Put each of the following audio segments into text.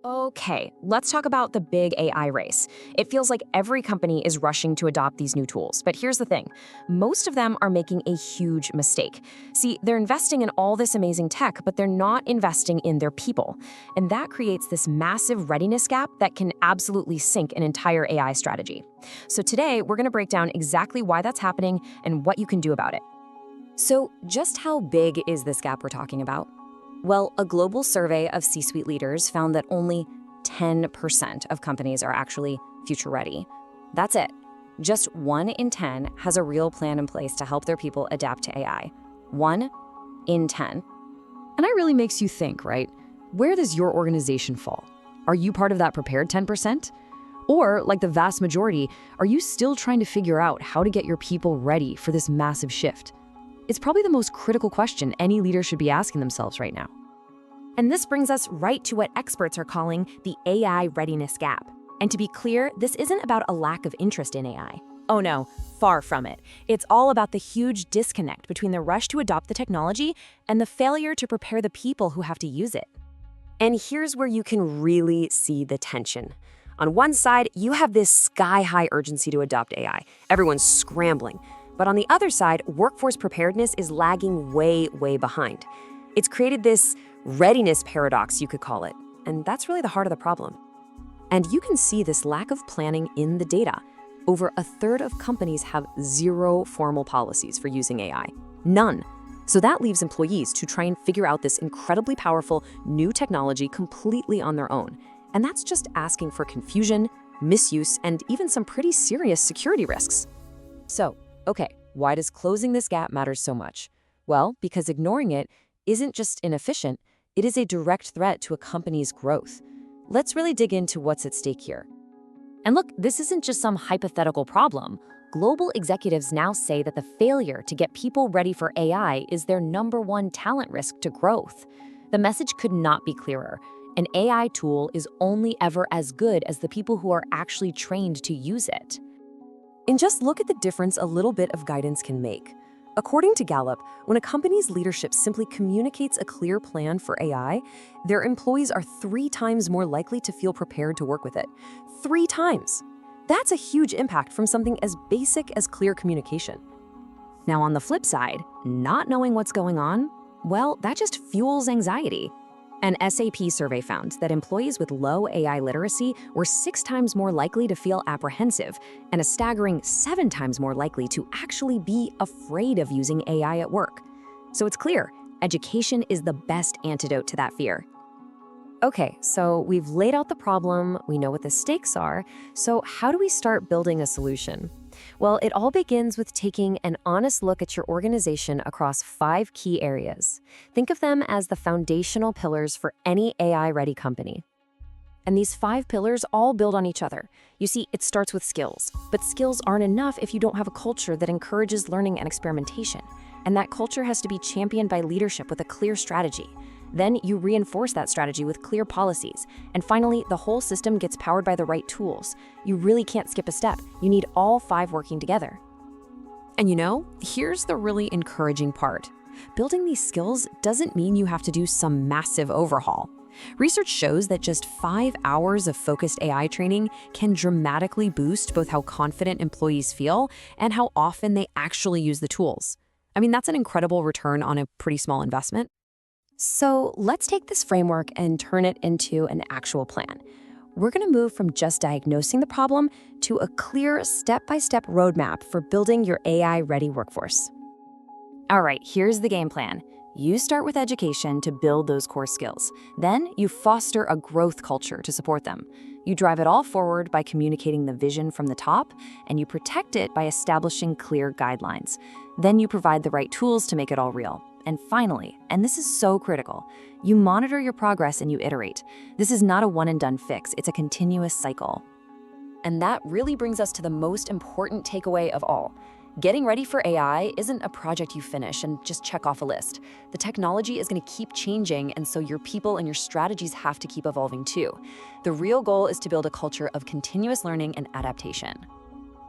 Okay, let's talk about the big AI race. It feels like every company is rushing to adopt these new tools, but here's the thing. Most of them are making a huge mistake. See, they're investing in all this amazing tech, but they're not investing in their people. And that creates this massive readiness gap that can absolutely sink an entire AI strategy. So today, we're going to break down exactly why that's happening and what you can do about it. So, just how big is this gap we're talking about? Well, a global survey of C-suite leaders found that only 10% of companies are actually future ready. That's it. Just 1 in 10 has a real plan in place to help their people adapt to AI. 1 in 10. And that really makes you think, right? Where does your organization fall? Are you part of that prepared 10%? Or, like the vast majority, are you still trying to figure out how to get your people ready for this massive shift? It's probably the most critical question any leader should be asking themselves right now. And this brings us right to what experts are calling the AI readiness gap. And to be clear, this isn't about a lack of interest in AI. Oh no, far from it. It's all about the huge disconnect between the rush to adopt the technology and the failure to prepare the people who have to use it. And here's where you can really see the tension. On one side, you have this sky-high urgency to adopt AI. Everyone's scrambling. But on the other side, workforce preparedness is lagging way, way behind. It's created this readiness paradox, you could call it. And that's really the heart of the problem. And you can see this lack of planning in the data. Over a third of companies have zero formal policies for using AI. None. So that leaves employees to try and figure out this incredibly powerful new technology completely on their own. And that's just asking for confusion, misuse, and even some pretty serious security risks. So, okay, why does closing this gap matter so much? Well, because ignoring it isn't just inefficient, it is a direct threat to a company's growth. Let's really dig into what's at stake here. And look, this isn't just some hypothetical problem. Global executives now say that the failure to get people ready for AI is their #1 talent risk to growth. The message could not be clearer. An AI tool is only ever as good as the people who are actually trained to use it. And just look at the difference a little bit of guidance can make. According to Gallup, when a company's leadership simply communicates a clear plan for AI, their employees are 3 times more likely to feel prepared to work with it. 3 times! That's a huge impact from something as basic as clear communication. Now, on the flip side, not knowing what's going on, well, that just fuels anxiety. An SAP survey found that employees with low AI literacy were 6 times more likely to feel apprehensive and a staggering 7 times more likely to actually be afraid of using AI at work. So it's clear, education is the best antidote to that fear. Okay, so we've laid out the problem, we know what the stakes are, so how do we start building a solution? Well, it all begins with taking an honest look at your organization across 5 key areas. Think of them as the foundational pillars for any AI-ready company. And these 5 pillars all build on each other. You see, it starts with skills, but skills aren't enough if you don't have a culture that encourages learning and experimentation. And that culture has to be championed by leadership with a clear strategy. Then you reinforce that strategy with clear policies. And finally, the whole system gets powered by the right tools. You really can't skip a step. You need all 5 working together. And you know, here's the really encouraging part. Building these skills doesn't mean you have to do some massive overhaul. Research shows that just 5 hours of focused AI training can dramatically boost both how confident employees feel and how often they actually use the tools. I mean, that's an incredible return on a pretty small investment. So let's take this framework and turn it into an actual plan. We're going to move from just diagnosing the problem to a clear step-by-step roadmap for building your AI-ready workforce. All right, here's the game plan. You start with education to build those core skills. Then you foster a growth culture to support them. You drive it all forward by communicating the vision from the top, and you protect it by establishing clear guidelines. Then you provide the right tools to make it all real. And finally, and this is so critical, you monitor your progress and you iterate. This is not a one-and-done fix, it's a continuous cycle. And that really brings us to the most important takeaway of all. Getting ready for AI isn't a project you finish and just check off a list. The technology is going to keep changing, and so your people and your strategies have to keep evolving too. The real goal is to build a culture of continuous learning and adaptation.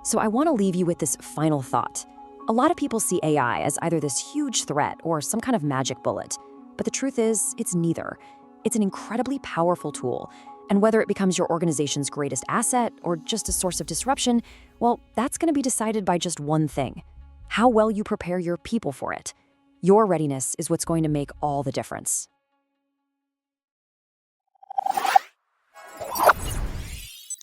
So I want to leave you with this final thought. A lot of people see AI as either this huge threat or some kind of magic bullet. But the truth is, it's neither. It's an incredibly powerful tool. And whether it becomes your organization's greatest asset or just a source of disruption, well, that's going to be decided by just one thing: how well you prepare your people for it. Your readiness is what's going to make all the difference.